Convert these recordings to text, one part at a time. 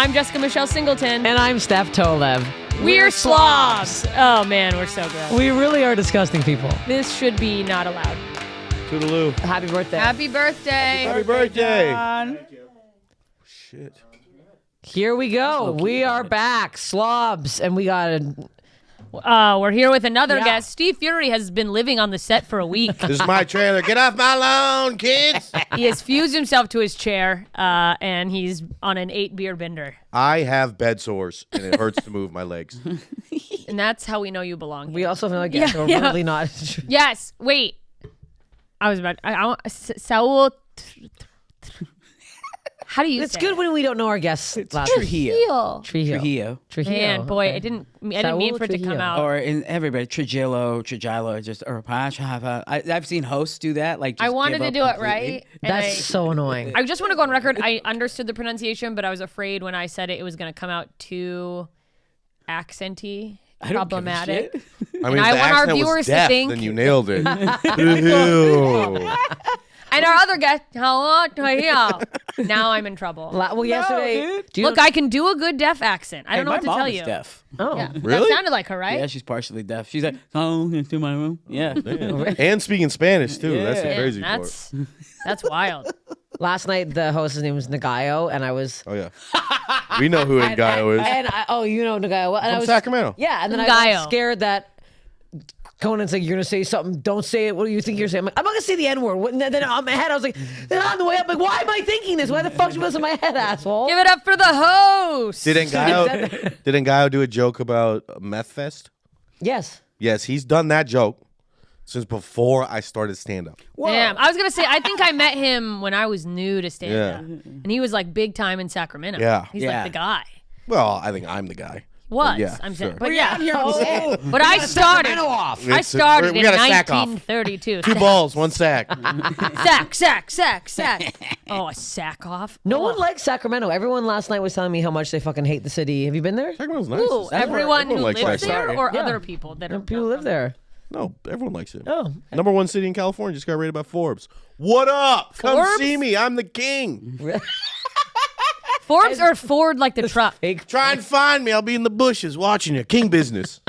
I'm Jessica Michelle Singleton. And I'm Steph Tolev. We're Slobs. Oh, man, we're so good. We really are disgusting people. This should be not allowed. Toodaloo. Happy birthday. Happy birthday. Happy birthday. John. Shit. Here we go. We are back. Slobs. And we got a... We're here with another Yeah. guest. Steve Furey has been living on the set for a week. This is my trailer. Get off my lawn, kids. He has fused himself to his chair, and he's on an 8-beer bender. I have bed sores, and it hurts to move my legs. And that's how we know you belong. We also have another guest. Yeah, We're yeah. really not... Yes. Wait. I was about. Saul. How do you? It's say good it? when we don't know our guests. last Trujillo. Trujillo. Trujillo. Man, boy, okay. I didn't mean for it to come Trujillo. out. Or in everybody, Trujillo, just or I've seen hosts do that. Like just I wanted give to up do it completely. right. and That's so annoying. I just want to go on record. I understood the pronunciation, but I was afraid when I said it was going to come out too accenty, I don't give a problematic. shit. I mean, I if the want our accent viewers was to deaf, think- then you nailed it. Ew. And our other guest, now I'm in trouble. Well, yesterday... dude. do you Look, I can do a good deaf accent. I don't know my what to mom tell is you. deaf. Oh. Yeah. Really? That sounded like her, right? Yeah, she's partially deaf. She's like, oh, into my room. Yeah. And speaking Spanish, too. Yeah. That's the Man, crazy part. that's wild. Last night, the host's name was Nagayo, and I was... Oh, yeah. We know who Ngayo is. And you know Nagayo. And I From was, Sacramento. Yeah, and then I Nagayo. was scared that Conan's like, you're going to say something, don't say it. What do you think you're saying? I'm like, I'm not going to say the N-word. And then on my head, I was like, then on the way up, like, why am I thinking this? Why the fuck was in my head, asshole? Give it up for the host. Did Ngayo do a joke about Meth Fest? Yes. Yes, he's done that joke since before I started stand-up. Damn. I was going to say, I think I met him when I was new to stand Yeah. up. And he was like big time in Sacramento. Yeah. He's Yeah. like the guy. Well, I think I'm the guy. Was. Yeah, I'm sure. saying. But yeah. Oh, But I started. off. I started we in got a sack off. 1932. Two balls, one sack. Sack. Oh, a sack off. No one likes Sacramento. Everyone last night was telling me how much they fucking hate the city. Have you been there? Sacramento's nice. Ooh, everyone who likes lives there Sacramento. or Yeah. other people that are People live there. No, everyone likes it. Oh. Number one city in California just got rated by Forbes. What up? Come Forbes? see me. I'm the king. Forbes or Ford like the truck. Fake. Try and find me. I'll be in the bushes watching you. King business.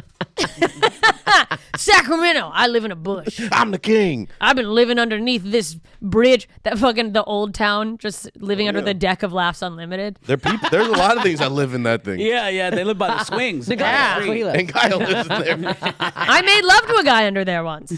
Sacramento. I live in a bush. I'm the king. I've been living underneath this bridge, that fucking the old town, just living under the deck of Laughs Unlimited. There's a lot of things that live in that thing. Yeah, they live by the swings. The guy, Yeah. that's where he lives. And Kyle lives in there. I made love to a guy under there once.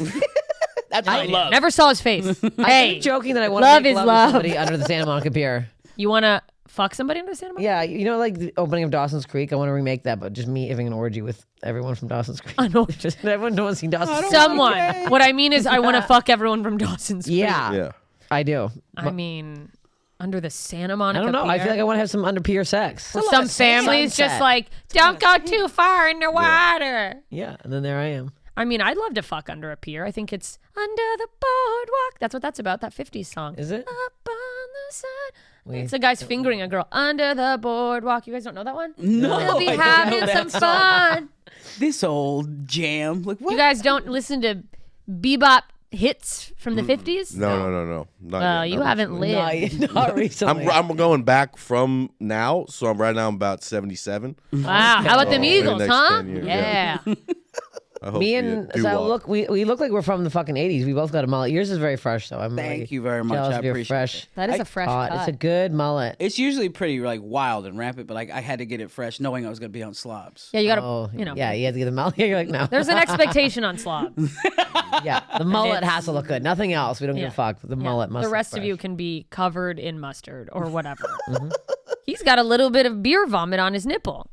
That's my love. Never saw his face. I Hey, keep joking that I want love to make is love, love. to somebody under the Santa Monica Pier. you want to fuck somebody under Santa Monica? Yeah, you know, like the opening of Dawson's Creek. I want to remake that, but just me having an orgy with everyone from Dawson's Creek. I know. Just everyone no one's seen Dawson's Creek. Someone. What I mean is I want to fuck everyone from Dawson's Creek. Yeah, Yeah. I do. I mean, under the Santa Monica I don't know. I Pier. feel like I want to have some under pier sex. Some families just Sunset. like, don't go too far in the water. Yeah, and then there I am. I mean, I'd love to fuck under a pier. I think it's under the boardwalk. That's what that's about, that 50s song. Is it? Up on the side. It's a guy's fingering a girl under the boardwalk. You guys don't know that one? No, We'll be I don't having know some that fun. This old jam. Like what? You guys don't listen to bebop hits from the 50s? No. Not Well, yet, you not haven't recently. lived. Not recently. I'm going back from now, so right now I'm about 77. Wow. How about them Oh, Eagles, maybe next huh? 10 years, Yeah. I hope Me you and do so walk. look, we look like we're from the fucking 80s. We both got a mullet. Yours is very fresh, though. I'm Thank like, you very much. jealous I of your appreciate fresh. it. That is a fresh cut. It's a good mullet. It's usually pretty like wild and rampant, but like I had to get it fresh, knowing I was gonna be on Slobs. Yeah, you got to, Oh, you know. yeah, you have to get the mullet. You're like, no. There's an expectation on slobs. Yeah, the mullet has to look good. Nothing else. We don't Yeah. give a fuck. The Yeah. mullet must The look rest of fresh. you can be covered in mustard or whatever. He's got a little bit of beer vomit on his nipple.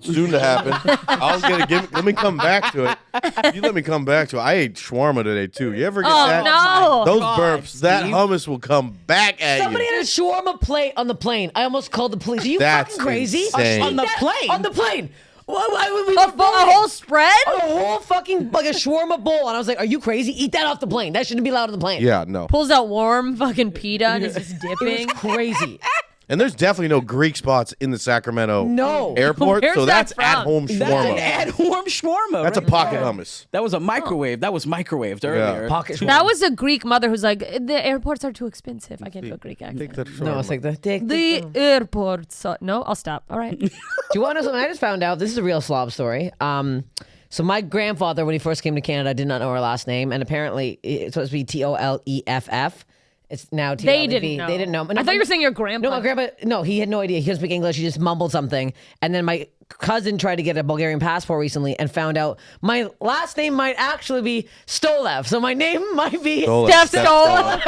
Soon to happen. I was gonna let me come back to it. You let me come back to it. I ate shawarma today too. You ever get Oh, that? no. Those God, burps, that Steve. hummus will come back at Somebody you. had a shawarma plate on the plane. I almost called the police. Are you That's fucking crazy? insane. On the plane? On the plane. A whole spread? A whole fucking, like a shawarma bowl. And I was like, are you crazy? Eat that off the plane. That shouldn't be allowed on the plane. Yeah, no. Pulls out warm fucking pita and is just It dipping. was crazy. And there's definitely no Greek spots in the Sacramento airport, Where's so that that's from? at-home That's an shawarma. at-home shawarma. That's a right pocket there. hummus. That was a microwave. That was microwaved earlier. Pocket. That was a Greek mother who's like, the airports are too expensive. I can't do a Greek accent. Take that No, it's like The airports. No, I'll stop. All right. Do you want to know something? I just found out. This is a real slob story. So my grandfather, when he first came to Canada, did not know her last name, and apparently it's supposed to be Toleff. It's now T-O-L-E-V. They didn't know. They didn't know. I thought you were saying your grandpa. No, my grandpa. No, he had no idea. He couldn't speak English. He just mumbled something. And then my cousin tried to get a Bulgarian passport recently and found out my last name might actually be Stolev. So my name might be Steph Stolev.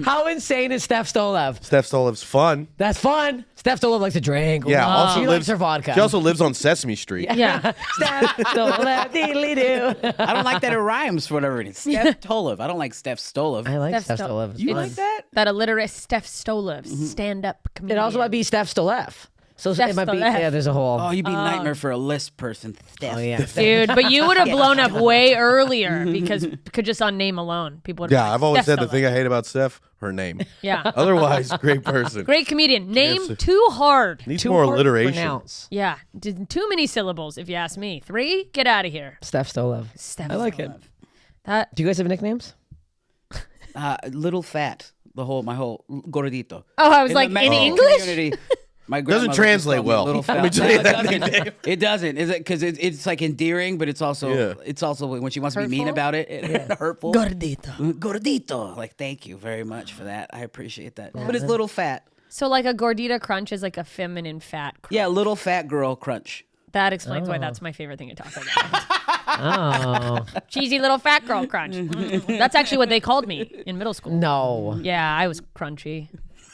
How insane is Steph Stolev? Steph Stolev's fun. That's fun. Steph Stolev likes to drink. Yeah, also she likes her vodka. She also lives on Sesame Street. Yeah. Steph Stolev, diddly-doo. I don't like that it rhymes for whatever it is. Steph Tolev. I don't like Steph Stolev. I like Steph Steph Stolev. You like that? That illiterate Steph Stolev, stand-up comedian. It also might be Steph Stolev. So Steph it might be, Stolev. yeah, there's a whole. Oh, you'd be a nightmare for a list person. Steph. Oh, yeah. Dude, but you would have blown up way earlier because could just on name alone. People would. Yeah, I've always Steph said the Stolev. thing I hate about Steph, her name. Yeah. Otherwise, great person. Great comedian. Name Yes. too hard. Needs Too more hard to alliteration. pronounce. Yeah. Too many syllables, if you ask me. 3? Get out of here. Steph Stolev. Steph I like it. Stolev. That. Do you guys have nicknames? Little fat. My whole gordito. Oh, I was In like, the in Mexican English? community, my Doesn't grandmother translate just called me well. Little Let me fat. tell you No, that it doesn't. It doesn't. Is it because it's like endearing, but it's also when she wants to be mean Hurtful? about it, hurtful. Gordito. Gordito. Like, thank you very much for that. I appreciate that. But it's little fat. So like a gordita crunch is like a feminine fat crunch. Yeah, little fat girl crunch. That explains why that's my favorite thing to talk about. Oh. Cheesy little fat girl crunch. That's actually what they called me in middle school. No. Yeah, I was crunchy.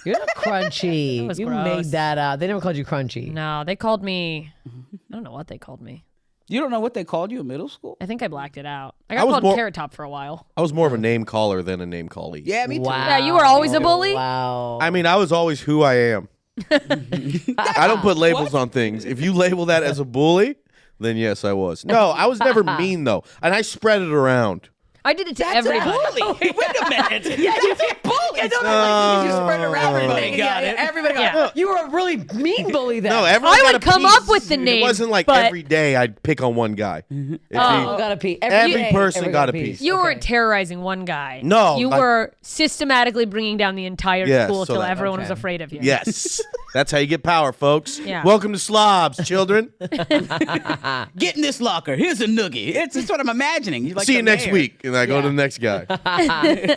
You're not crunchy. was You gross. made that up. They never called you crunchy. No, they called me. I don't know what they called me. You don't know what they called you in middle school? I think I blacked it out. I I got was called more- Carrot Top for a while. I was more of a name caller than a name callee. Yeah, me too. Wow. Yeah, you were always a bully? Wow. I mean, I was always who I am. I don't put labels on things. If you label that as a bully, then yes, I was. No, I was never mean though, and I spread it around. I did it to everybody. Wait a minute. yeah, you did bully. Yeah, don't like you spread around. Everybody got it. Everybody got Yeah. it. You were a really mean bully then. No, everyone I got would a come piece. up with the It name, wasn't like but- every day I'd pick on one guy. If Oh, he- got a piece. Every day, person everyone got a piece. You Okay. weren't terrorizing one guy. No, You like- were systematically bringing down the entire Yes, school so till that- everyone was okay. afraid of you. Yes, that's how you get power, folks. Yeah. Welcome to Slobs, children. Get in this locker. Here's a noogie. It's what I'm imagining. You're like See the you next mayor. week, and I go to the next guy.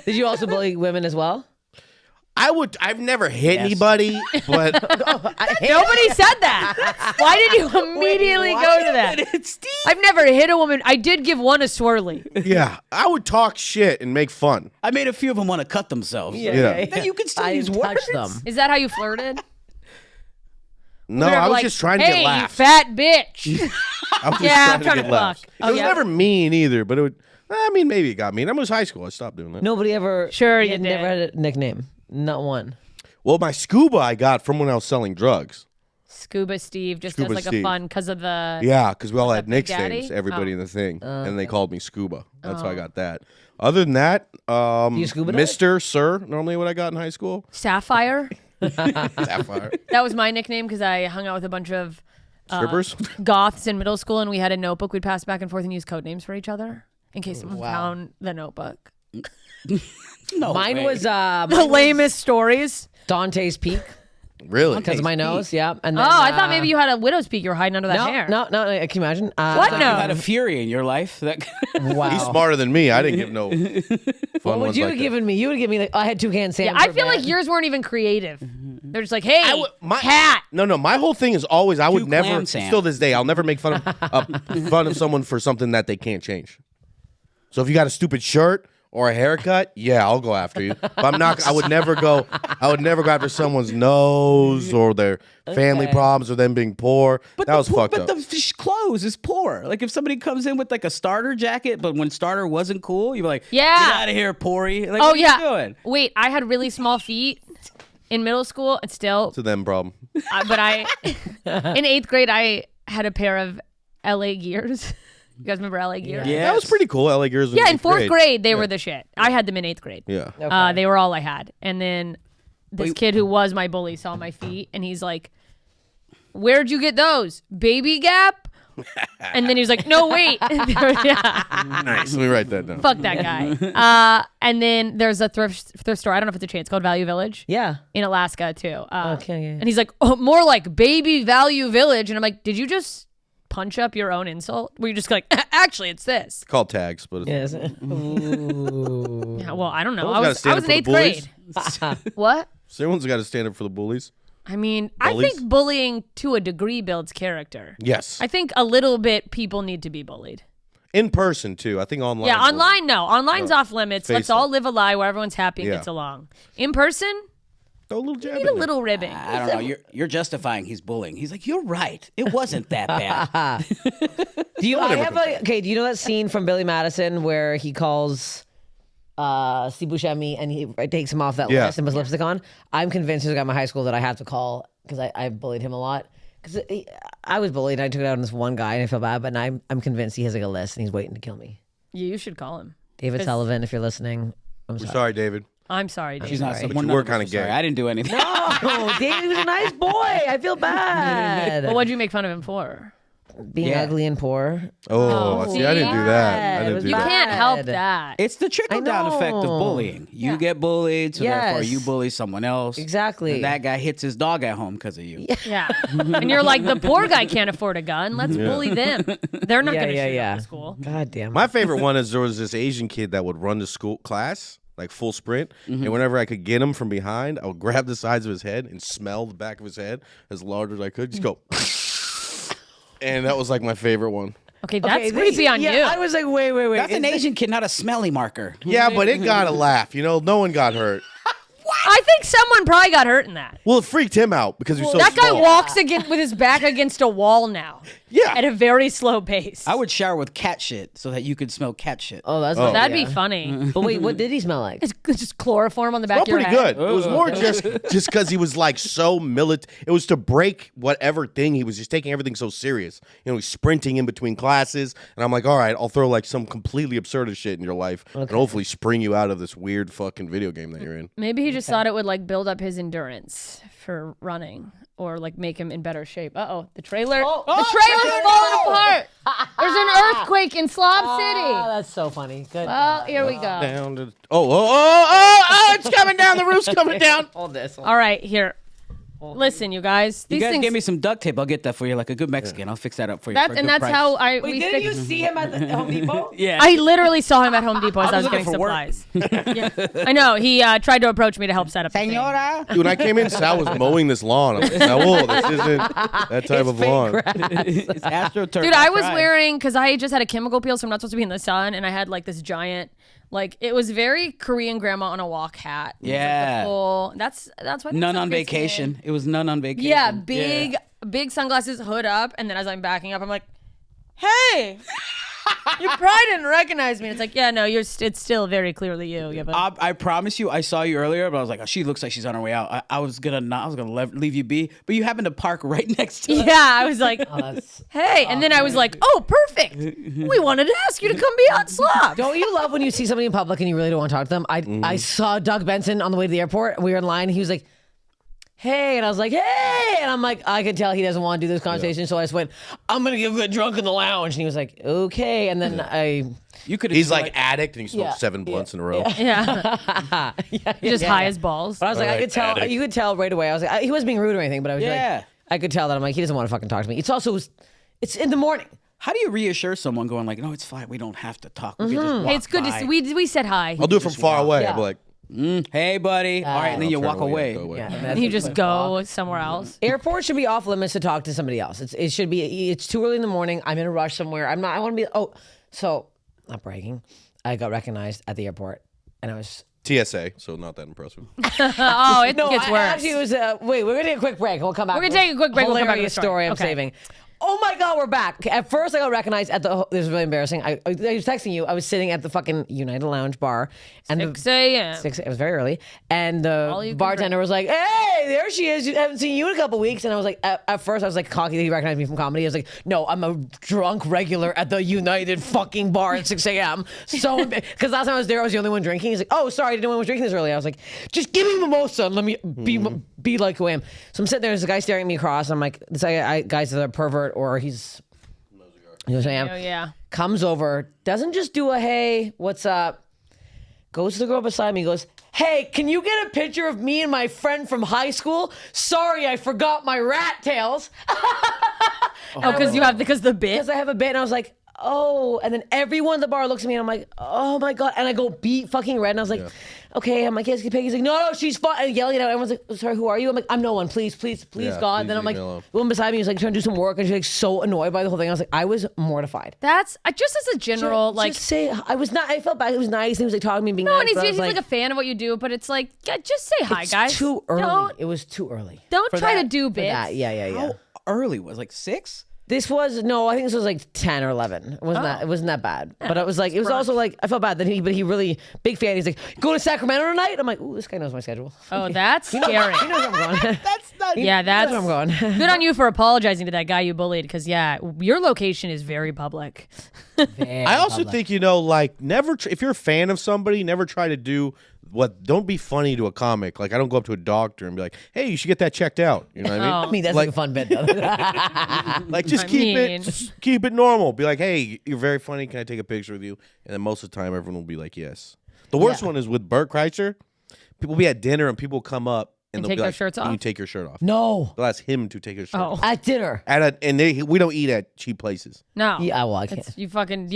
Did you also bully women as well? I've never hit anybody, but Nobody said that. Why did you immediately go to that? It's Steve. I've never hit a woman. I did give one a swirly. yeah, I would talk shit and make fun. I made a few of them want to cut themselves. Yeah. Then you can still I use didn't touch words. them. Is that how you flirted? No, You're I was like, just trying to hey, get you laughs. fat bitch. I was just Yeah, I'm trying trying to to get laughs. fuck. It was yeah. never mean either, but it would. I mean, maybe it got mean. I was high school. I stopped doing that. Nobody ever. Sure you had did. Never had a nickname. Not one. Well, my scuba I got from when I was selling drugs. Scuba Steve just Scuba as like a Steve. fun because of the. Yeah, because we all had Big nicknames, Daddy? everybody Oh. in the thing, and they called me Scuba. That's how I got that. Other than that, you scuba dive? Mister, Sir, normally what I got in high school. Sapphire. Sapphire. That was my nickname because I hung out with a bunch of Strippers. goths in middle school, and we had a notebook we'd pass back and forth and use code names for each other in case someone found the notebook. No Mine way. was The lamest stories. Dante's Peak Really? because of my nose. Yeah. And Oh, then, I thought maybe you had a widow's peak. You were hiding under that No, hair. no. Can you imagine? What? You No. had a Fury in your life. That Wow. He's smarter than me. I didn't give no fun What would ones you like have that. given me? You would have given me like I had Toucan Sam. Yeah, I for feel band. like yours weren't even creative. They're just like, hey, I would- my- hat. No. My whole thing is always I would Cute never. clam Sam. Still this day, I'll never make fun of someone for something that they can't change. So if you got a stupid shirt or a haircut, yeah, I'll go after you. But I'm not. I would never go after someone's nose or their family problems or them being poor. That was fucked up. But the clothes is poor. Like if somebody comes in with like a starter jacket, but when starter wasn't cool, you're like, Yeah. get out of here, Pori. Like, Oh, what yeah. are you doing? Wait, I had really small feet in middle school and still, It's a them problem. but in 8th grade, I had a pair of LA Gears. You guys remember LA Gears? Yeah. That was pretty cool. LA Gears. Yeah, in 4th grade, they were the shit. I had them in 8th grade. Yeah. They were all I had. And then this kid who was my bully saw my feet, and he's like, "Where'd you get those? Baby Gap?" And then he was like, "No, wait." Yeah. Nice. Let me write that down. Fuck that guy. And then there's a thrift store. I don't know if it's a chain. It's called Value Village. Yeah. In Alaska too. Okay. Yeah. And he's like, "Oh, more like Baby Value Village." And I'm like, "Did you just punch up your own insult? Were you just like, actually, it's this?" It's called tags, but it's Yes. Ooh. Yeah, well, I don't know. Someone's gotta I was stand in up for 8th the grade. What? Someone's got to stand up for the bullies. I mean, I Bullies? think bullying to a degree builds character. Yes. I think a little bit people need to be bullied. In person, too. I think online. Yeah, online, no. Online's off limits. Face Let's all it. live a lie where everyone's happy and Yeah. gets along. In person, Throw a little jab need in a there. little ribbing. I don't know. You're justifying he's bullying. He's like, you're right. It wasn't that bad. Do you? I have a. Okay. Do you know that scene from Billy Madison where he calls Steve Buscemi and he takes him off that Yeah. list and puts lipstick on? I'm convinced there's a guy in my high school that I have to call because I bullied him a lot. Because I was bullied and I took it out on this one guy and I feel bad, but now I'm convinced he has like a list and he's waiting to kill me. You should call him. David Sullivan, if you're listening, I'm We're sorry. sorry, David. I'm sorry, Dave. She's not. But one you were of us kinda are sorry. gay. I didn't do anything. Oh, David was a nice boy. I feel bad. Well, what'd you make fun of him for? Being Yeah. ugly and poor. Oh, see, I didn't do that. I It didn't was do You that. can't help Bad. that. It's the trickle down effect of know. bullying. You get bullied, so therefore Yes. you bully someone else. Exactly. And that guy hits his dog at home because of you. Yeah. And you're like, the poor guy can't afford a gun. Let's bully them. They're not going to shoot up the school. God damn. My favorite one is there was this Asian kid that would run to school class, like full sprint, and whenever I could get him from behind, I would grab the sides of his head and smell the back of his head as large as I could. Just go. And that was like my favorite one. Okay, that's creepy on you. I was like, wait. That's an Asian kid, not a smelly marker. Yeah, but it got a laugh. You know, no one got hurt. I think someone probably got hurt in that. Well, it freaked him out because he was so That guy small. walks again with his back against a wall now. Yeah. At a very slow pace. I would shower with cat shit so that you could smell cat shit. Oh, that's That'd be funny. But wait, what did he smell like? It's just chloroform on the back Smelled of your pretty head. good. It was more just because he was like so militant. It was to break whatever thing he was just taking everything so serious. You know, he's sprinting in between classes, and I'm like, all right, I'll throw like some completely absurd shit in your life, and hopefully spring you out of this weird fucking video game that you're in. Maybe he just thought it would like build up his endurance for running or like make him in better shape. Uh-oh, the trailer. The trailer's falling apart. There's an earthquake in Slob Oh, City. that's so funny. Good. Well, here we go. Down to oh! It's coming down. The roof's coming down. Hold this. All right, here. Listen, you guys. You These guys things. give me some duct tape. I'll get that for you like a good Mexican. I'll fix that up for you. that, for a and good that's price. how I. Wait, we didn't you fixed- see him at the Home Depot? Yeah. I literally saw him at Home Depot as I was looking getting for work. supplies. Yeah. I know. He tried to approach me to help set up. the thing. Senora. Dude, when I came in, Sal was mowing this lawn. I'm like, Saul, this isn't that type of lawn. It's AstroTurf. Dude, I was wearing, because I just had a chemical peel, so I'm not supposed to be in the sun, and I had like this giant, like it was very Korean grandma on a walk hat. It was, like, the Yeah. full- that's why. that None stuff on gets me. vacation. It was none on vacation. Yeah, big sunglasses, hood up, and then as I'm backing up, I'm like, hey. You probably didn't recognize me. It's like, yeah, no, it's still very clearly you. You have a- I promise you, I saw you earlier, but I was like, oh, she looks like she's on her way out. I was gonna leave you be, but you happened to park right next to us. yeah, I was like, That's, hey, and then I was like, oh, perfect. We wanted to ask you to come be on Slobs. don't you love when you see somebody in public and you really don't want to talk to them? I saw Doug Benson on the way to the airport. We were in line. And he was like, hey. And I was like, hey. And I'm like, I could tell he doesn't want to do this conversation. So I just went, I'm going to get drunk in the lounge. And he was like, okay. And then You could. He's like addict, and he smoked Yeah. 7 blunts in a row. Yeah. He's just high as balls. But I was like, I Alright, could tell. addict. You could tell right away. I was like, he wasn't being rude or anything, but I was Yeah. like, I could tell that I'm like, he doesn't want to fucking talk to me. It's also, it's in the morning. How do you reassure someone going like, no, it's fine. We don't have to talk. We can just walk Hey, it's good to by. see. We said hi. I'll do it from far away. Yeah. I'll be like, Hey, buddy. All right, and then you I'll walk turn away. go away. Yeah, And you just go somewhere else. Airport should be off limits to talk to somebody else. It should be. It's too early in the morning. I'm in a rush somewhere. I'm not. I want to be. Oh, so not bragging. I got recognized at the airport, and I was. TSA, so not that impressive. Oh, it gets worse. Actually, it was. Wait, we're gonna take a quick break. We'll come back. We're gonna take a quick break. We'll come back to the Hilarious story. I'm Okay. saving. oh my God, we're back. At first, I got recognized at the. This was really embarrassing. I was texting you. I was sitting at the fucking United Lounge bar, and 6 a.m. It was very early, and All you the can bartender was like, "Hey, there she is. I haven't seen you in a couple weeks." And I was like, at first, I was like cocky that he recognized me from comedy. I was like, "No, I'm a drunk regular at the United fucking bar at 6 a.m." So, because last time I was there, I was the only one drinking. He's like, "Oh, sorry, I didn't know anyone was drinking this early." I was like, "Just give me mimosa and let me be like who I am." So I'm sitting there. There's a guy staring at me across. I'm like, "This guy's a pervert, or he's." You know what I am? Oh, yeah. Comes over, doesn't just do a hey, what's up? Goes to the girl beside me, goes, hey, can you get a picture of me and my friend from high school? Sorry, I forgot my rat tails. Because the bit. Because I have a bit, and I was like, oh. And then everyone at the bar looks at me, and I'm like, oh my God. And I go beat fucking red, and I was like, okay, I'm like, yes, Peggy's like, no, she's fine. And yelling at everyone's like, sorry, who are you? I'm like, I'm no one, please, God. please Then I'm like, leave me alone. the one beside me was like trying to do some work, and she's like so annoyed by the whole thing. I was like, I was mortified. That's just as a general, like. Just say I was not. I felt bad. It was nice. He was like talking to me, being No, nice. and he's but I was like a fan of what you do, but it's like, yeah, just say hi, it's guys. too early. Don't It was too early. don't try to that- do For bits. that. Yeah. How early was it? Like 6? This was no. I think this was like 10 or 11. It wasn't that. It wasn't that bad. But it was like. It was also like I felt bad that he really big fan. He's like, go to Sacramento tonight. I'm like, ooh, this guy knows my schedule. Oh, that's scary. He knows where I'm going. That's not. Yeah, that's Where I'm going. good on you for apologizing to that guy you bullied, because yeah, your location is very public. I also think like never if you're a fan of somebody, never try to do don't be funny to a comic. Like I don't go up to a doctor and be like, hey, you should get that checked out. You know what I mean? I mean, that's like a fun bit though. Like just keep it normal. Be like, hey, you're very funny. Can I take a picture with you? And then most of the time, everyone will be like, yes. The worst one is with Bert Kreischer. People be at dinner and people come up and they'll take be their like, shirts "Can off? you take your shirt off?" No, They'll ask him to take his shirt off. at dinner. We don't eat at cheap places. No. Yeah, well, I can't. You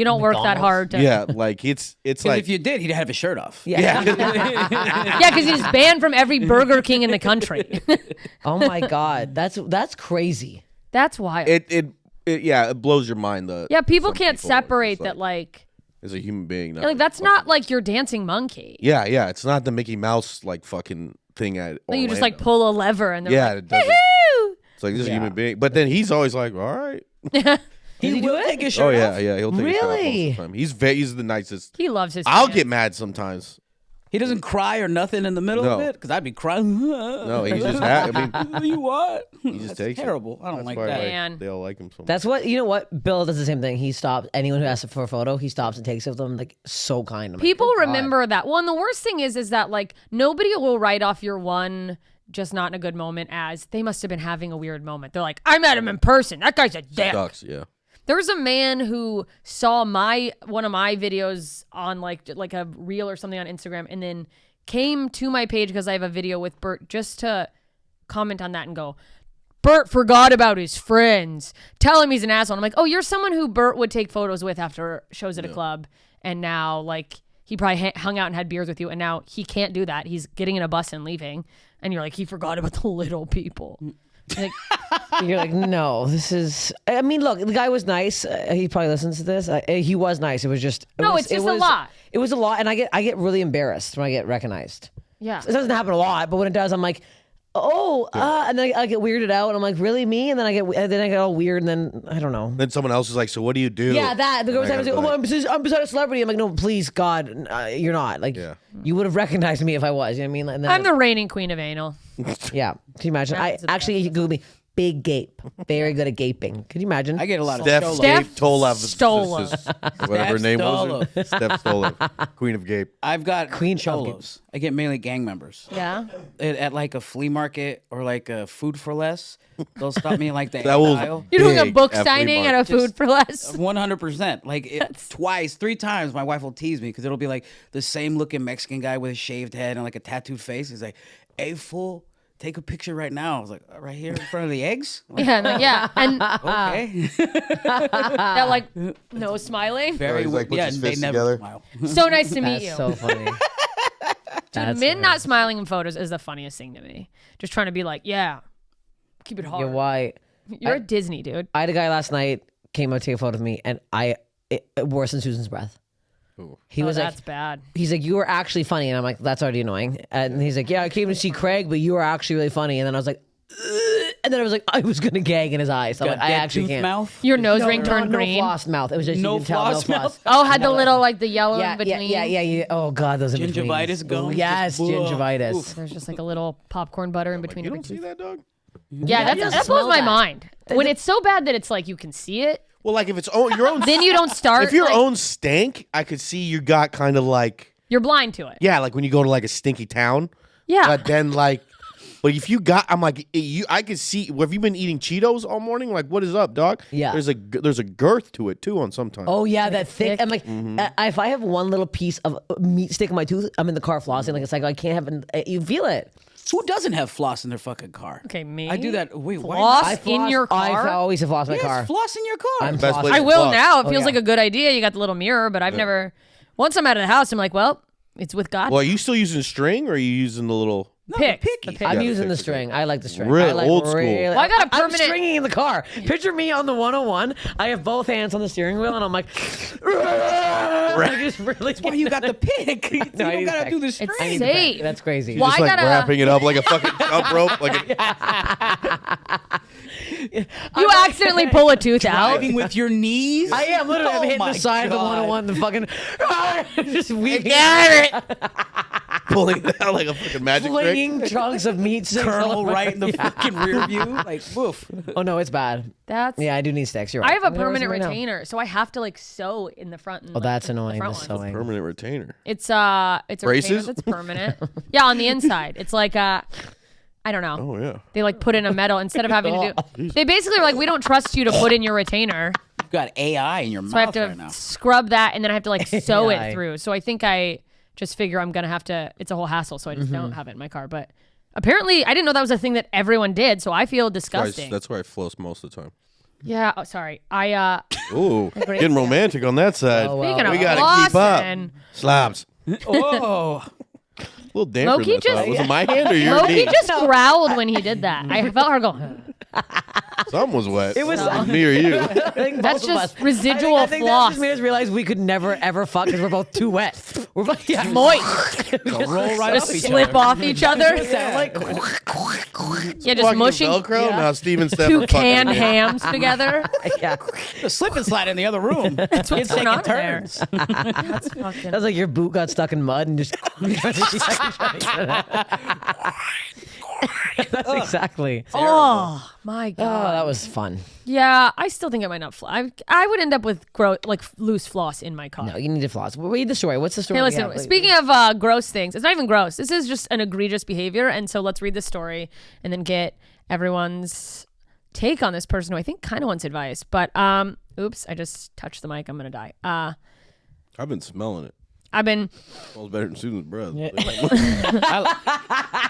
don't work that hard to. Yeah, like it's like If you did, he'd have his shirt off. Yeah. Yeah, because he's banned from every Burger King in the country. Oh my God, that's crazy. That's wild. it blows your mind. Yeah, people some can't people are separate just that, like as a human being. like that's not like your dancing monkey. Yeah, it's not the Mickey Mouse like fucking thing at. Like you just Orlando. like pull a lever and they're Yeah, like, it doesn't. woohoo! It's like this is a human being, but then he's always like, all right. He will take his shirt off. Yeah, he'll take his shirt off most Really? of the time. He's the nicest. He loves his I'll fans. get mad sometimes. He doesn't cry or nothing in the middle of No. it, because I'd be crying. No, he's just I mean, What do you want? he just That's takes it. terrible. I don't That's like why, that. Man. They all like him so much. That's what what Bill does the same thing. He stops anyone who asks for a photo. He stops and takes it with them. Like so kind. I'm like, People "Good God." remember that. Well, and the worst thing is that like nobody will write off your one just not in a good moment as they must have been having a weird moment. They're like, I met him in person. That guy's a dick. Sucks, yeah. There's a man who saw one of my videos on like a reel or something on Instagram, and then came to my page because I have a video with Bert just to comment on that and go, Bert forgot about his friends. Tell him he's an asshole. And I'm like, oh, you're someone who Bert would take photos with after shows at a club, and now like he probably hung out and had beers with you, and now he can't do that. He's getting in a bus and leaving, and you're like, he forgot about the little people. Like, You're like, no, this is. I mean, look, the guy was nice. He probably listens to this. He was nice. It was just. It's just a lot. It was a lot, and I get really embarrassed when I get recognized. yeah. It doesn't happen a lot, but when it does, I'm like, oh, and then I get weirded out, and I'm like, really, me? And then I get all weird, and then I don't know. Then someone else is like, so what do you do? Yeah, that the girl was And I like, gotta oh, be like, I'm beside a celebrity. I'm like, no, please, God, you're not. Like, you would have recognized me if I was. You know what I mean? And then, I'm the reigning queen of anal. yeah. Can you imagine? That's the Actually, you Google me. Big gape. Very good at gaping. Could you imagine? I get a lot of Steph Steph Gape Tolev. Stola. Whatever her name Steph was. Steph Stola. Queen of Gape. I've got Queen of cholos. I get mainly gang members. Yeah. At like a flea market or like a food for less, they'll stop me in like the That was aisle. You're doing a big book at flea signing at a market. food for less. 100%. Like twice, 3 times, my wife will tease me because it'll be like the same looking Mexican guy with a shaved head and like a tattooed face. He's like, "Hey, fool, take a picture right now." I was like, right here in front of the eggs? I'm like, Yeah, no, yeah, and okay. that like no smiling. Very he's like, weird. puts Yeah, his and they fists never together. smile. So nice to meet That's you. so funny. That's Men not smiling in photos is the funniest thing to me. Just trying to be like, yeah, keep it hard. You're white. You're a Disney dude. I had a guy last night came up to take a photo of me, and it worse than Susan's breath. He was that's like, bad. he's like, you were actually funny, and I'm like, that's already annoying. And he's like, yeah, I came to see Craig, but you were actually really funny. And then I was like, ugh. And then I was like, I was gonna gag in his eyes. So I'm Got like, I dead actually tooth can't. mouth. Your nose ring turned no green. floss mouth. It was just No you can tell, floss no mouth? floss. Oh, had the little like the yellow Yeah, in between. yeah. Oh god, those in between. Gingivitis gum. Yes, Just- gingivitis. Oof. There's just like a little popcorn butter in between. You every don't see tooth. that, dog? Yeah, you that just blows smell my that. mind. When it's so bad that it's like you can see it, Well, like if it's your own, then you don't start. if your like, own stank, I could see you got kind of like, you're blind to it. yeah, like when you go to like a stinky town. Yeah. But then like, but if you got, I'm like, I could see. Have you been eating Cheetos all morning? Like, what is up, dog? Yeah. There's a girth to it too on sometimes. Oh yeah, that thick. thick. I'm like, if I have one little piece of meat stick in my tooth, I'm in the car flossing. Like it's like I can't have. You feel it. Who doesn't have floss in their fucking car? Okay, me. I do that. Wait, why? Floss I in floss- your car. I always have floss in my Yes, car. floss in your car. I'm Best flossing. place I to will floss. now. It feels yeah. like a good idea. You got the little mirror, but I've never. Once I'm out of the house, I'm like, well, it's with God. Well, are you still using string or are you using the little? Pick. picky. The pick. I'm Yeah, using the fix it. string. I like the string. Real I like old school. really- Well, I got a I'm permanent- stringing in the car. Picture me on the 101. I have both hands on the steering wheel, and I'm like, I just really. Why you got the pick? You No, I don't need gotta the do the pick. string. It's safe. That's crazy. Why Just like gotta- wrapping it up like a fucking jump rope. Like You accidentally pull a tooth out. Driving with your knees. I am literally. I'm Oh hitting my the side of the God. 101. The fucking just weaving, pulling it out like a fucking magic trick. flinging chunks of meat. sticks all Kernel over- right in the fucking rear view. Like, woof. Oh no, it's bad. That's. Yeah, I do need sticks. You're right. I have a I'm gonna permanent right now. retainer, so I have to like sew in the front. And, Oh, that's the annoying. front The ones. sewing. Permanent retainer. It's a Braces? retainer that's permanent. Yeah, on the inside. It's like I don't know. Oh yeah. They like put in a metal instead of having to do. They basically are like, we don't trust you to put in your retainer, You've got AI in your so I have mouth to right now. scrub that and then I have to like sew AI. it through. So I think I just figure I'm gonna have to. It's a whole hassle, so I just don't have it in my car. But apparently, I didn't know that was a thing that everyone did. So I feel disgusting. That's where I floss most of the time. Yeah. Oh, sorry. I Ooh, Great. getting romantic on that side. Oh, wow. speaking of We gotta keep up. flossing, Slobs. Oh, A little damper Loki in that thought. just- Was it my hand or your Loki knee? just growled when he did that. I felt her go. Some was wet. It was- me or you. I think That's both of just us. residual I think that floss. just made us realize we could never ever fuck because we're both too wet. We're both Moist. roll right Just off each slip other. off each other. Sound like Yeah, just Fucking mushing Velcro. Now Steven Steph two are fucking canned again. hams together. yeah. The slip and slide in the other room. That's what's taking going on there. turns. That's fucking. That's like your boot got stuck in mud and just. That's exactly. Oh my Oh, god. that was fun. Yeah, I still think I might not floss. I would end up with loose floss in my car. No, you need to floss. Read the story. What's the story? Hey, we listen. have? Speaking of gross things, it's not even gross. This is just an egregious behavior, and so let's read the story and then get everyone's take on this person who I think kind of wants advice. But oops, I just touched the mic. I'm gonna die. I've been smelling it. I've been. Smells better than Susan's breath.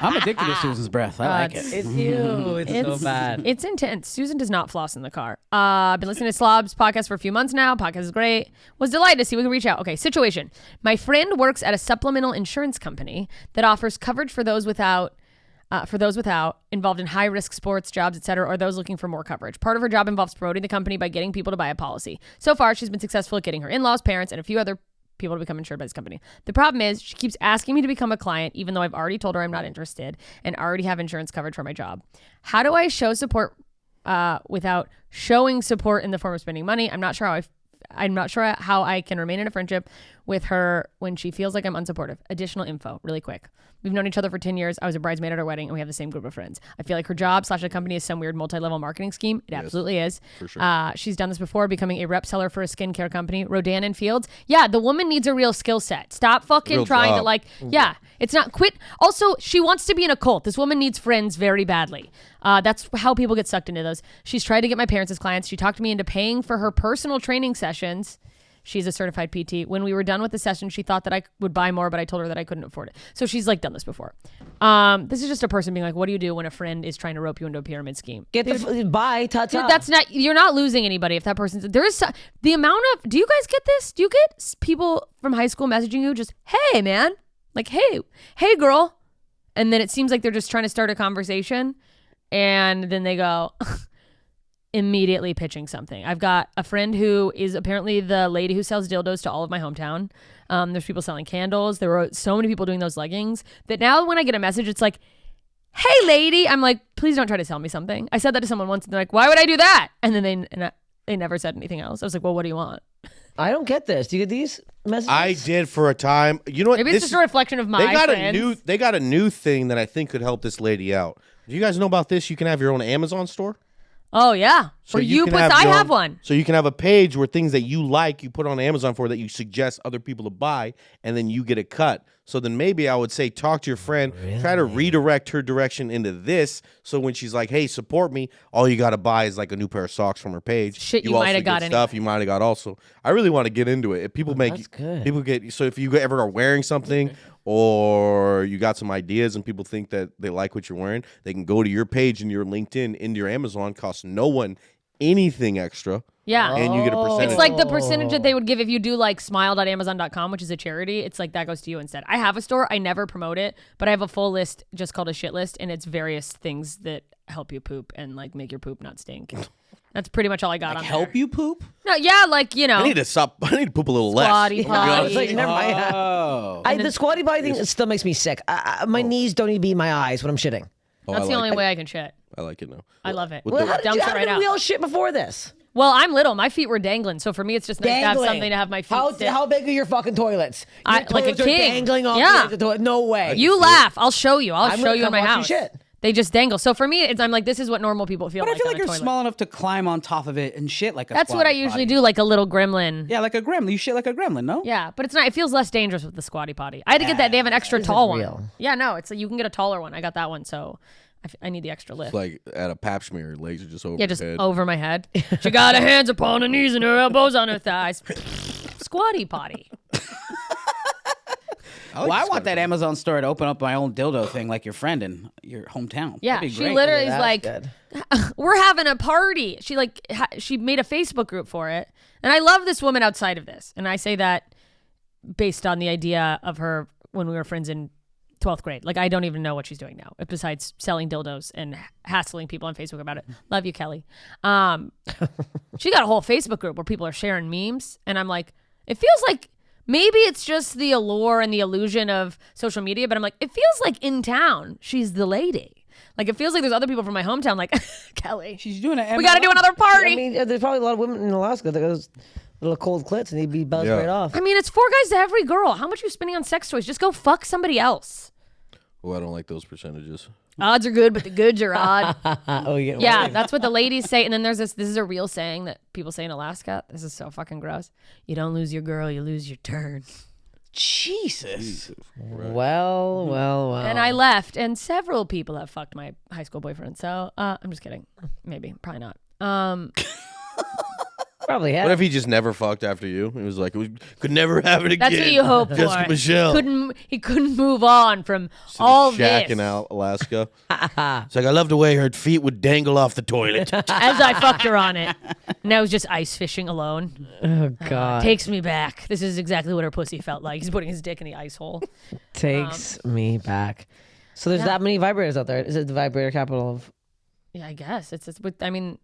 I'm addicted to Susan's breath. I like it's- it. It's you. It's so It's bad. It's intense. Susan does not floss in the car. I've been listening to Slobs podcast for a few months now. Podcast is great. Was delighted to see we could reach out. Okay, situation. My friend works at a supplemental insurance company that offers coverage for those without involved in high risk sports, jobs, etc., or those looking for more coverage. Part of her job involves promoting the company by getting people to buy a policy. So far, she's been successful at getting her in-laws, parents, and a few other people to become insured by this company. The problem is she keeps asking me to become a client, even though I've already told her I'm not interested and already have insurance coverage for my job. How do I show support without showing support in the form of spending money? I'm not sure how I can remain in a friendship with her when she feels like I'm unsupportive. Additional info, really quick. We've known each other for 10 years. I was a bridesmaid at her wedding, and we have the same group of friends. I feel like her job / the company is some weird multi-level marketing scheme. It absolutely is. for sure. She's done this before, becoming a rep seller for a skincare company, Rodan and Fields. Yeah, the woman needs a real skill set. Stop fucking Real trying job. to like, yeah, it's not quit. Also, she wants to be in a cult. This woman needs friends very badly. That's how people get sucked into those. She's tried to get my parents as clients. She talked me into paying for her personal training sessions. She's a certified PT. When we were done with the session, she thought that I would buy more, but I told her that I couldn't afford it. So she's like done this before. This is just a person being like, what do you do when a friend is trying to rope you into a pyramid scheme? Get the bye, ta-ta. Dude, that's not, you're not losing anybody if that person's, there is the amount of, do you guys get this? Do you get people from high school messaging you just, hey man, like, hey girl. And then it seems like they're just trying to start a conversation. And then they go, immediately pitching something. I've got a friend who is apparently the lady who sells dildos to all of my hometown. There's people selling candles. There were so many people doing those leggings that now when I get a message, it's like, hey, lady. I'm like, please don't try to sell me something. I said that to someone once, and they're like, why would I do that? And then they never said anything else. I was like, well, what do you want? I don't get this. Do you get these messages? I did for a time. You know what? Maybe it's just a reflection of my friends. They got a new thing that I think could help this lady out. Do you guys know about this? You can have your own Amazon store. Oh, yeah. So or you can put, have I your have own- one. So you can have a page where things that you like, you put on Amazon for that you suggest other people to buy, and then you get a cut. So then maybe I would say talk to your friend, try to redirect her direction into this. So when she's like, hey, support me, all you got to buy is like a new pair of socks from her page. Shit you might have got stuff you might have got also. I really want to get into it. If people that's good. people get, so if you ever are wearing something or you got some ideas and people think that they like what you're wearing, they can go to your page and your LinkedIn into your Amazon, costs no one anything extra. Yeah. And you get a percentage. It's like the percentage that they would give if you do like smile.amazon.com, which is a charity. It's like that goes to you instead. I have a store. I never promote it, but I have a full list just called a shit list, and it's various things that help you poop and like make your poop not stink. That's pretty much all I got on Help there. you poop? No, yeah, like, you know. I need to stop. I need to poop a little less. Squatty potty. I was like, never mind. Oh. The squatty potty thing still makes me sick. My knees don't need to be in my eyes when I'm shitting. Oh, That's I the like only it. way I can shit. I like it now. I love it. Well, how Dumps it right did out. we all shit before this? Well, I'm little. My feet were dangling, so for me, it's just nice to have something to have my feet sit. How big are your fucking toilets? Your Like a toilets are king. dangling off Yeah. the toilet. No way. You laugh. I'll show you. I'll I'm show gonna you in come my watch you house. shit. They just dangle. So for me, I'm like, this is what normal people feel But I like feel on like a you're toilet. small enough to climb on top of it and shit like a That's what I squatty usually potty. do, like a little gremlin. Yeah, like a gremlin. You shit like a gremlin, no? Yeah, but it's not. It feels less dangerous with the squatty potty. I had to get that. They have an extra tall one. real. Yeah, no, it's you can get a taller one. I got that one, so I need the extra lift. It's like at a pap smear, legs are just over Yeah, just your head. over my head. She got her hands upon her knees and her elbows on her thighs. Squatty potty. Well, I want that Amazon store to open up my own dildo thing like your friend in your hometown. Yeah, That'd be she great. literally is That's like, good. we're having a party. She she made a Facebook group for it, and I love this woman outside of this, and I say that based on the idea of her when we were friends in 12th grade. Like, I don't even know what she's doing now, besides selling dildos and hassling people on Facebook about it. Love you, Kelly. She got a whole Facebook group where people are sharing memes, and I'm like, it feels like maybe it's just the allure and the illusion of social media, but I'm like, it feels like in town, she's the lady. Like, it feels like there's other people from my hometown, like, Kelly, She's doing it. we got to do another party. I mean, there's probably a lot of women in Alaska that goes little cold clits and they'd be buzzed Yeah. right off. I mean, it's 4 guys to every girl. How much are you spending on sex toys? Just go fuck somebody else. Oh, I don't like those percentages. Odds are good, but the goods are odd. Oh, yeah. Yeah, that's what the ladies say. And then there's this is a real saying that people say in Alaska. This is so fucking gross. You don't lose your girl, you lose your turn. Jesus. Well. And I left, and several people have fucked my high school boyfriend. So I'm just kidding. Maybe, probably not. Probably have. What if he just never fucked after you? He was like, we could never have it again. That's what you hope for. Jessica Michelle. He couldn't move on from all Shack this. in Alaska. It's like, I love the way her feet would dangle off the toilet. As I fucked her on it. And I was just ice fishing alone. Oh, God. Takes me back. This is exactly what her pussy felt like. He's putting his dick in the ice hole. Takes me back. So there's that many vibrators out there. Is it the vibrator capital of... Yeah, I guess. I mean,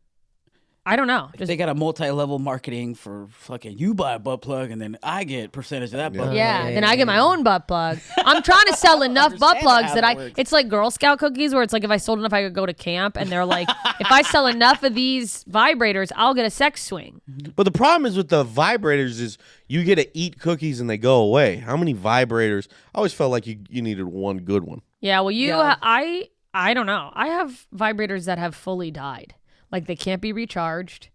I don't know. Just, They got a multi-level marketing for fucking you buy a butt plug and then I get percentage of that butt plug. yeah, then I get my own butt plug. I'm trying to sell enough butt understand plugs how that that I. works. It's like Girl Scout cookies, where it's like if I sold enough, I could go to camp, and they're like, if I sell enough of these vibrators, I'll get a sex swing. But the problem is with the vibrators is you get to eat cookies and they go away. How many vibrators? I always felt like you needed one good one. Yeah, well, Yeah. I don't know. I have vibrators that have fully died. Like they can't be recharged.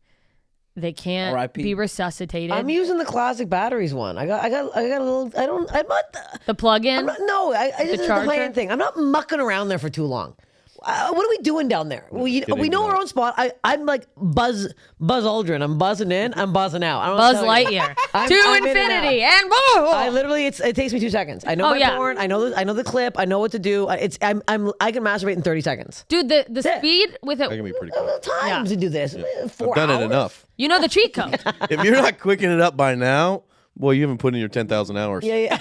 They can't R.I.P. be resuscitated. I'm using the classic batteries one. I got a little... the plug-in. No, this is the charger? high-end thing. I'm not mucking around there for too long. What are we doing down there? We know our own spot. I'm like Buzz Aldrin. I'm buzzing in. I'm buzzing out. I don't know Buzz what to tell you. Lightyear I'm to in and infinity out. and more. I literally, it takes me 2 seconds. I know Oh, my yeah. porn. I know the clip. I know what to do. I can masturbate in 30 seconds. Dude, the it. speed with That can it. be pretty I don't quick. have time to do this. 4 I've done hours. it enough. You know the cheat code. If you're not quicking it up by now, Boy, you haven't put in your 10,000 hours. Yeah.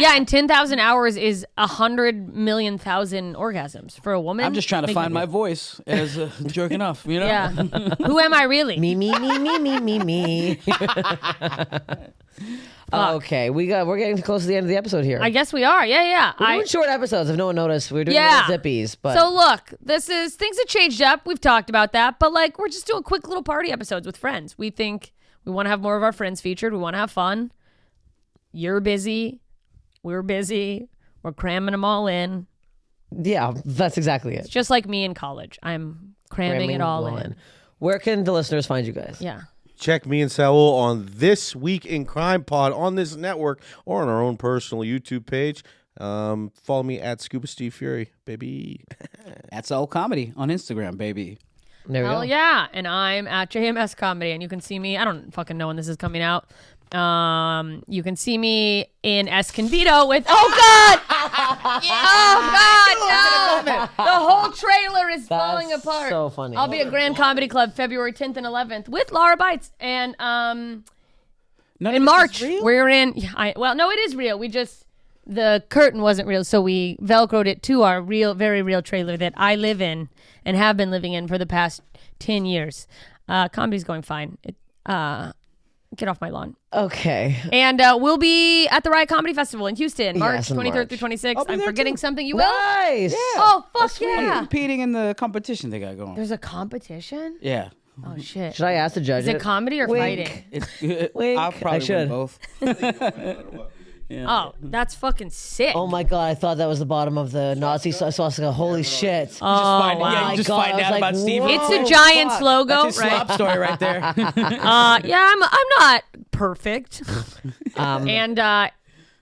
Yeah, and 10,000 hours is 100 million thousand orgasms for a woman. I'm just trying to find my voice as jerking off, you know? Yeah. Who am I really? Me. Okay, we're getting close to the end of the episode here. I guess we are. Yeah. We're doing short episodes. If no one noticed, we're doing Yeah. little zippies. But So look, things have changed up. We've talked about that, but like we're just doing quick little party episodes with friends. We think we want to have more of our friends featured. We want to have fun. You're busy. We're busy. We're cramming them all in. yeah, that's exactly it. It's just like me in college. I'm cramming it all in. Where can the listeners find you guys? Yeah. Check me and Saul on This Week in Crime Pod on this network or on our own personal YouTube page. Follow me at Scuba Steve Furey, baby. At Saul Comedy on Instagram, baby. There we Hell go. yeah. And I'm at JMS Comedy, and you can see me. I don't fucking know when this is coming out. You can see me in Escondido with oh god no, the whole trailer is falling apart. so funny. I'll be at Grand Comedy Club February 10th and 11th with Laura Bites, and None in of this March is real? we're in well no, it is real. We just the curtain wasn't real, so we velcroed it to our real, very real trailer that I live in and have been living in for the past 10 years. Comedy's going fine. Get off my lawn. Okay. And we'll be at the Riot Comedy Festival in Houston, March in 23rd March. through 26th. I'll be I'm there forgetting too. something. You will? Nice. Oh, fuck I'm yeah. competing in the competition they got going. There's a competition? Yeah. Oh, shit. Should I ask the judge? Is it comedy or Wink. fighting? Wink. I'll probably I should. win both. Oh, that's fucking sick. Oh my god! I thought that was the bottom of the Nazi swastika. Holy shit! Oh, wow. You just God, find I was out like, about Steve. whoa. It's a Giants fuck. logo, That's his right? slop story right there. Yeah, I'm not perfect. Um, And I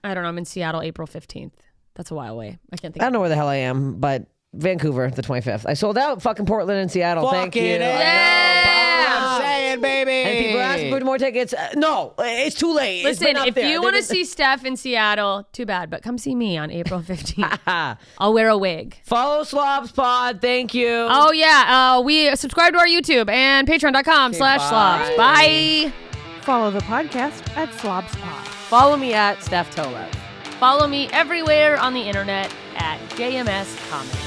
don't know. I'm in Seattle April 15th. That's a while away. I can't think. I don't know where the hell I am, but Vancouver, the 25th. I sold out fucking Portland and Seattle. Thank you. Fucking I'm saying, baby. And people are asking for more tickets. No, it's too late. It's Listen, been up if there. you want to see Steph in Seattle, too bad, but come see me on April 15th. I'll wear a wig. Follow Slobs Pod. Thank you. Oh, yeah. We subscribe to our YouTube and patreon.com/slobs. Bye. Follow the podcast at Slobspod. Follow me at Steph Tolev. Follow me everywhere on the internet at JMS Comedy.